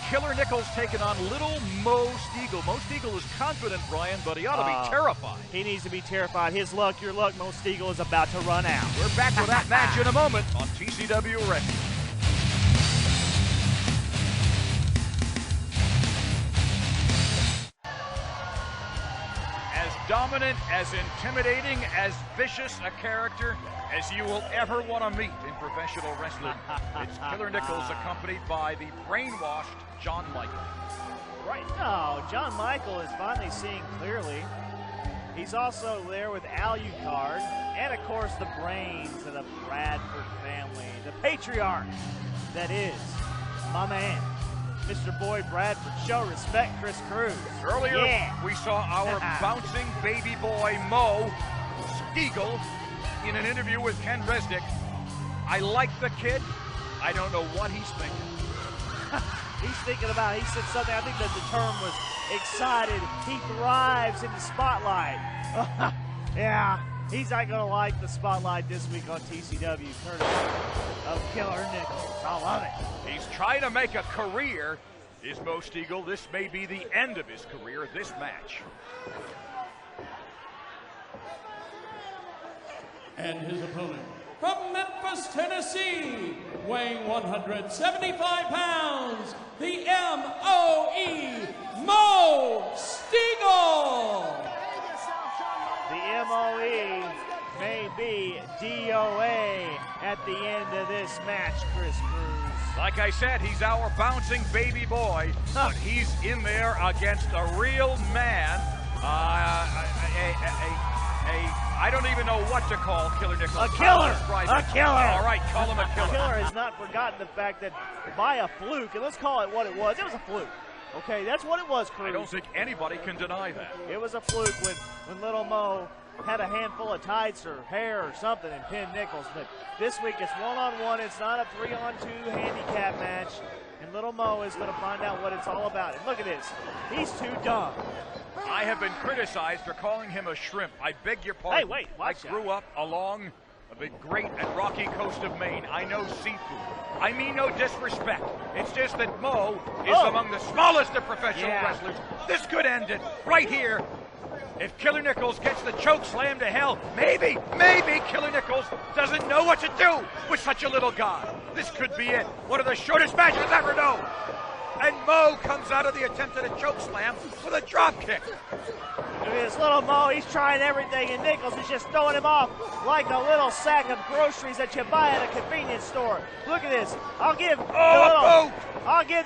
Killer Nikels taking on little Moe Stegall. Moe Stegall is confident, Brian, but he ought to be terrified. He needs to be terrified. His luck, your luck, Moe Stegall is about to run out. We're back with that match in a moment on TCW Wrestling. As dominant, as intimidating, as vicious a character as you will ever want to meet in professional wrestling. It's Killer Nikels accompanied by the brainwashed John Michael. Right now, John Michael is finally seeing clearly. He's also there with Alucard, and of course the brains of the Bradford family, the patriarch that is my man, Mr. Boyd Bradford. Show respect, Chris Cruz. Earlier, we saw our bouncing baby boy, Moe Stegall, in an interview with Ken Resnick. I like the kid. I don't know what he's thinking. He's thinking about, he said something, I think that the term was excited. He thrives in the spotlight. Yeah, he's not going to like the spotlight this week on TCW, courtesy of Killer Nikels. I love it. He's trying to make a career, is Moe Stegall. This may be the end of his career, this match. And his opponent, from Memphis, Tennessee, weighing 175 pounds, the M.O.E. Moe Stegall. The M.O.E. may be DOA at the end of this match, Chris Cruz. Like I said, he's our bouncing baby boy, but he's in there against a real man. I don't even know what to call Killer Nikels. A killer! A killer! All right, call him a killer. A killer has not forgotten the fact that by a fluke, and let's call it what it was a fluke. Okay, that's what it was, Cruz. I don't think anybody can deny that. It was a fluke when little Moe had a handful of tights or hair or something and pinned Nikels. But this week it's one-on-one. It's not a 3-on-2 handicap match. And little Moe is going to find out what it's all about. And look at this. He's too dumb. I have been criticized for calling him a shrimp. I beg your pardon. Hey, wait, watch I grew up along the great and rocky coast of Maine. I know seafood. I mean no disrespect. It's just that Moe is among the smallest of professional wrestlers. This could end it right here. If Killer Nikels gets the choke slam to hell, maybe Killer Nikels doesn't know what to do with such a little guy. This could be it. One of the shortest matches ever known. And Moe comes out of the attempt at a choke slam with a drop kick. Look at this little Moe. He's trying everything, and Nikels is just throwing him off like a little sack of groceries that you buy at a convenience store. Look at this. I'll give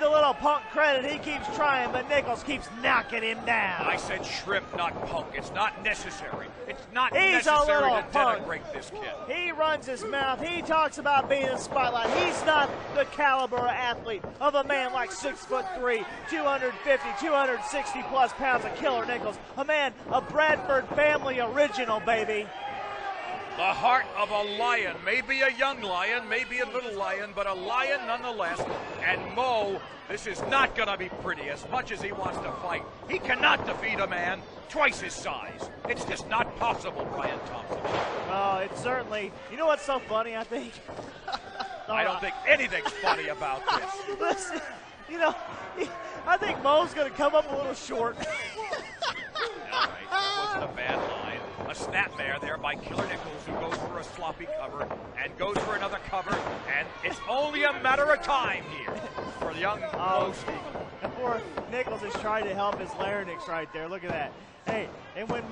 the little punk credit. He keeps trying, but Nikels keeps knocking him down. I said shrimp, not punk. It's not necessary. It's not He's necessary a little to punk. denigrate this kid. He runs his mouth. He talks about being in the spotlight. He's not the caliber of athlete of a man like 6'3", 250, 260 plus pounds of Killer Nikels. A man, a Bradford family original, baby. The heart of a lion, maybe a young lion, maybe a little lion, but a lion nonetheless. And Moe, this is not going to be pretty as much as he wants to fight. He cannot defeat a man twice his size. It's just not possible, Brian Thompson. Oh, it's certainly, you know what's so funny, I think? I don't think anything's funny about this. Listen, you know, I think Moe's going to come up a little short. All right, that wasn't a bad line. A snapmare there by Killer Nikels, who goes for a sloppy cover and goes for another cover, and it's only a matter of time here for young Moe Stegall. And poor Nikels is trying to help his larynx right there. Look at that. Hey, and when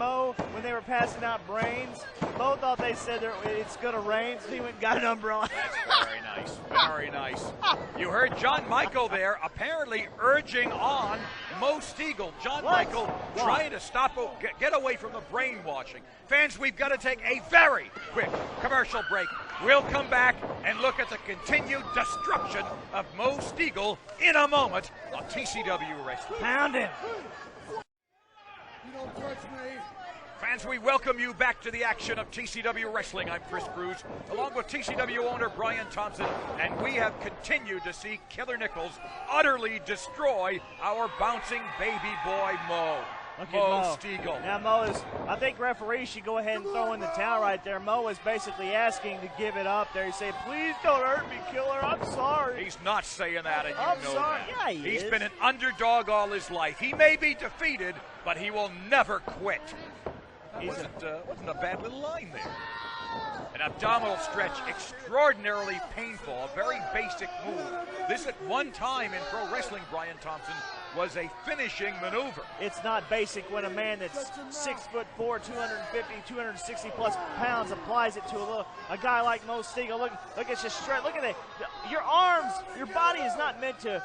they were passing out brains, Moe thought they said it's going to rain, so he went and got an umbrella. That's very nice, very nice. You heard John Michael there apparently urging on Moe Stegall. John Michael trying to stop, get away from the brainwashing. Fans, we've got to take a very quick commercial break. We'll come back and look at the continued destruction of Moe Stegall in a moment on TCW Wrestling. Pound him. You don't touch me. Fans, we welcome you back to the action of TCW Wrestling. I'm Chris Cruz, along with TCW owner Brian Thompson, and we have continued to see Killer Nikels utterly destroy our bouncing baby boy Moe. Look at Moe Stegall. Now Moe is, I think referees should go ahead and throw in the towel right there. Moe is basically asking to give it up there. He's saying, please don't hurt me, Killer. I'm sorry. He's not saying that, and you I'm know sorry. that. Yeah, He's been an underdog all his life. He may be defeated, but he will never quit. That wasn't a bad little line there. An abdominal stretch, extraordinarily painful, a very basic move. This at one time in pro wrestling, Brian Thompson, was a finishing maneuver. It's not basic when a man that's 6'4", 250, 260 plus pounds applies it to a guy like Moe Stegall. Look at his stretch. Look at it. Your arms, your body is not meant to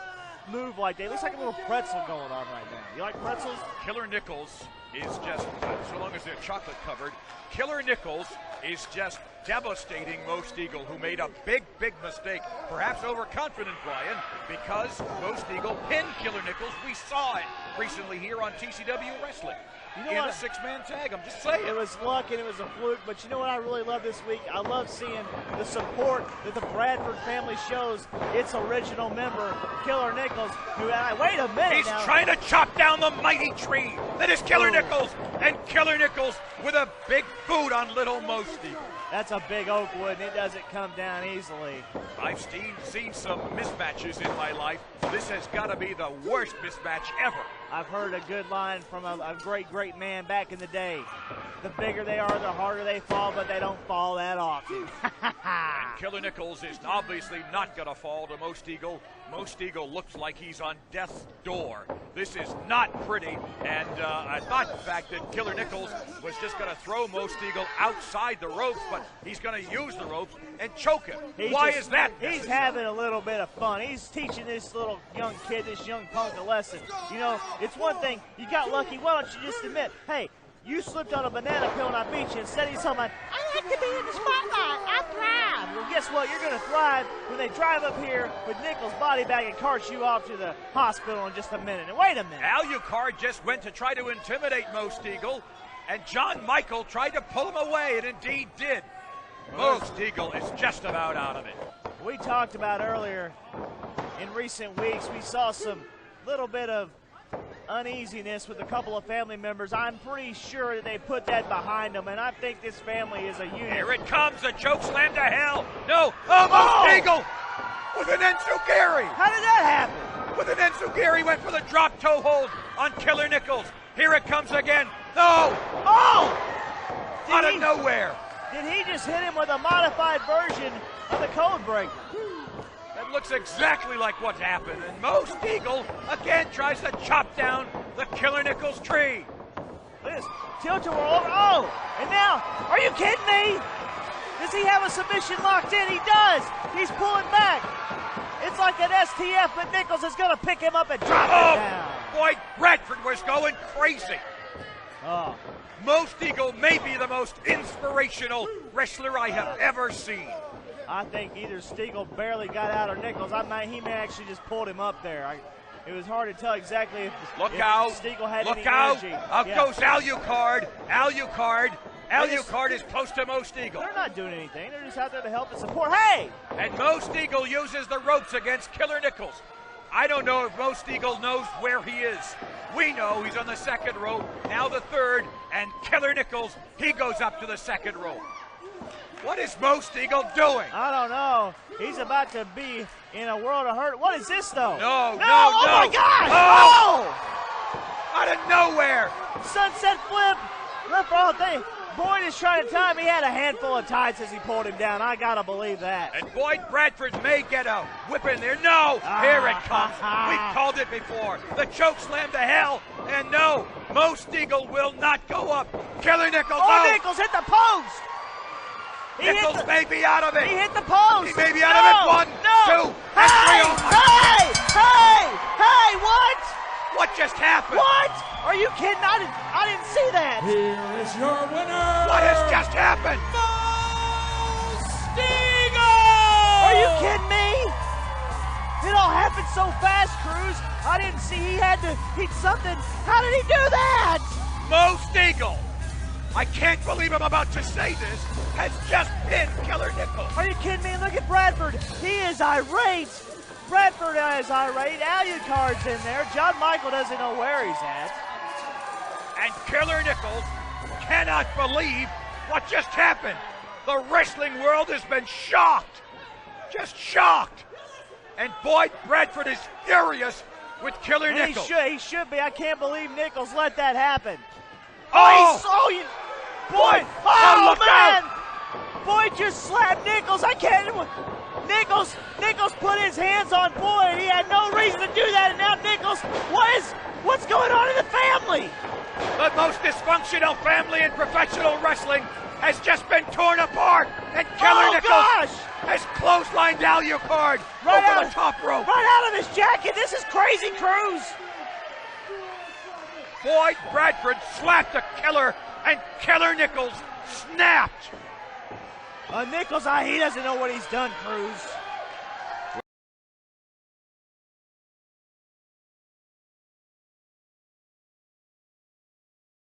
move like that. It looks like a little pretzel going on right now. You like pretzels? Killer Nikels is just, so long as they're chocolate covered, Killer Nikels is just devastating Moe Stegall, who made a big mistake, perhaps overconfident, Brian, because Moe Stegall pinned Killer Nikels. We saw it recently here on TCW Wrestling. You know in what? a six-man tag, I'm just saying. It was luck and it was a fluke, but you know what I really love this week? I love seeing the support that the Bradford family shows its original member, Killer Nikels, who, wait a minute He's now. trying to chop down the mighty tree that is Killer Nikels, and Killer Nikels with a big boot on little Moe Stegall. That's a big oak wood, and it doesn't come down easily. I've seen some mismatches in my life. This has got to be the worst mismatch ever. I've heard a good line from a great man back in the day. The bigger they are, the harder they fall, but they don't fall that often. And Killer Nikels is obviously not going to fall to Moe Stegall. Moe Stegall looks like he's on death's door. This is not pretty, and I thought, in fact, that Killer Nikels was just going to throw Moe Stegall outside the ropes, but he's going to use the ropes and choke him. Why is that? He's having a little bit of fun. He's teaching this little young kid, this young punk, a lesson. You know, it's one thing, you got lucky, why don't you just admit, hey, you slipped on a banana peel and I beat you. Instead he's talking about, I like to be in the spotlight, I thrive. Well, guess what, you're going to thrive when they drive up here with Nikels' body bag and cart you off to the hospital in just a minute. And wait a minute. Alucard just went to try to intimidate Moe Stegall, and John Michael tried to pull him away, and indeed did. Moe Stegall is just about out of it. We talked about earlier in recent weeks, we saw some little bit of uneasiness with a couple of family members. I'm pretty sure that they put that behind them, and I think this family is a unit. Here it comes, a choke slam to hell. No, Moe Stegall with an enzuguri. How did that happen? With an enzuguri, went for the drop toe hold on Killer Nikels. Here it comes again. No! Oh! Out of nowhere. Did he just hit him with a modified version of the code breaker? That looks exactly like what happened. And Moe Stegall again tries to chop down the Killer Nikels tree. Look at this. Tilt-a-whirl. Oh! And now, are you kidding me? Does he have a submission locked in? He does. He's pulling back. It's like an STF, but Nikels is going to pick him up and drop him down. Boy, Bradford was going crazy. Oh. Moe Stegall may be the most inspirational wrestler I have ever seen. I think either Stegall barely got out or Nikels. He may actually just pulled him up there. It was hard to tell exactly if Stegall had any energy. Out goes Alucard. Alucard is close to Moe Stegall. They're not doing anything. They're just out there to help and support. Hey! And Moe Stegall uses the ropes against Killer Nikels. I don't know if Moe Stegall knows where he is. We know he's on the second rope, now the third, and Killer Nikels, he goes up to the second rope. What is Moe Stegall doing? I don't know. He's about to be in a world of hurt. What is this, though? No. Oh, my gosh! Oh! Out of nowhere! Sunset flip! Boyd is trying to time. He had a handful of tights as he pulled him down. I got to believe that. And Boyd Bradford may get a whip in there. No! Here it comes. We called it before. The choke slam to hell. And no, Moe Stegall will not go up. Killer Nikels out. Nikels hit the post! Nikels may be out of it. He hit the post. He may be out of it. 1, 2, and 3. Hey, what? What just happened? What? Are you kidding? I didn't see that. Here is your winner. What has just happened? Moe Stegall! Are you kidding me? It all happened so fast, Cruz. I didn't see he had to hit something. How did he do that? Moe Stegall, I can't believe I'm about to say this, has just pinned Killer Nikels. Are you kidding me? Look at Bradford. He is irate. Bradford is irate. Alucard's in there. John Michael doesn't know where he's at. And Killer Nikels cannot believe what just happened. The wrestling world has been shocked. Just shocked. And Boyd Bradford is furious with Killer Nikels. He should be. I can't believe Nikels let that happen. Oh! Boyd! Oh, Oh, look man! Boyd just slapped Nikels. I can't. Nikels put his hands on Boyd. He had no reason to do that, and now Nikels. What's going on in the family? The most dysfunctional family in professional wrestling has just been torn apart, and Killer Nikels has clotheslined Alucard over the top rope. Right out of his jacket. This is crazy, Cruz. Boyd Bradford slapped a Killer, and Killer Nikels snapped. Nikels, he doesn't know what he's done, Cruz.